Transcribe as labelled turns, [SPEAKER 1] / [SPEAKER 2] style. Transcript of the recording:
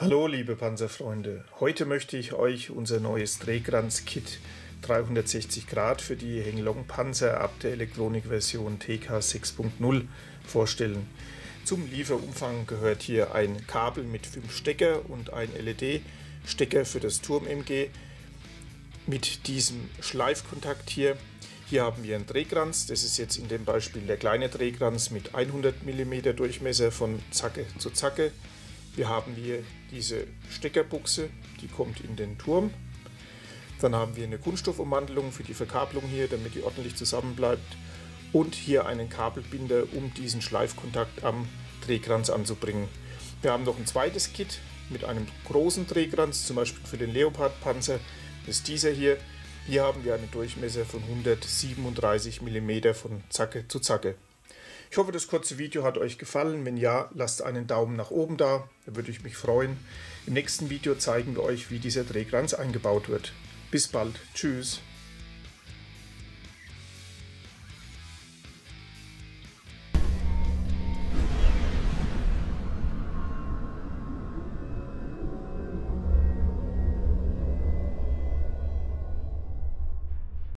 [SPEAKER 1] Hallo liebe Panzerfreunde, heute möchte ich euch unser neues Drehkranz-Kit 360 Grad für die Henglong-Panzer ab der Elektronik-Version TK 6.0 vorstellen. Zum Lieferumfang gehört hier ein Kabel mit 5 Stecker und ein LED-Stecker für das Turm-MG mit diesem Schleifkontakt hier. Hier haben wir einen Drehkranz, das ist jetzt in dem Beispiel der kleine Drehkranz mit 100 mm Durchmesser von Zacke zu Zacke. Wir haben hier diese Steckerbuchse, die kommt in den Turm. Dann haben wir eine Kunststoffummantelung für die Verkabelung hier, damit die ordentlich zusammen bleibt. Und hier einen Kabelbinder, um diesen Schleifkontakt am Drehkranz anzubringen. Wir haben noch ein zweites Kit mit einem großen Drehkranz, zum Beispiel für den Leopard-Panzer. Das ist dieser hier. Hier haben wir einen Durchmesser von 137 mm von Zacke zu Zacke. Ich hoffe, das kurze Video hat euch gefallen. Wenn ja, lasst einen Daumen nach oben da, da würde ich mich freuen. Im nächsten Video zeigen wir euch, wie dieser Drehkranz eingebaut wird. Bis bald. Tschüss.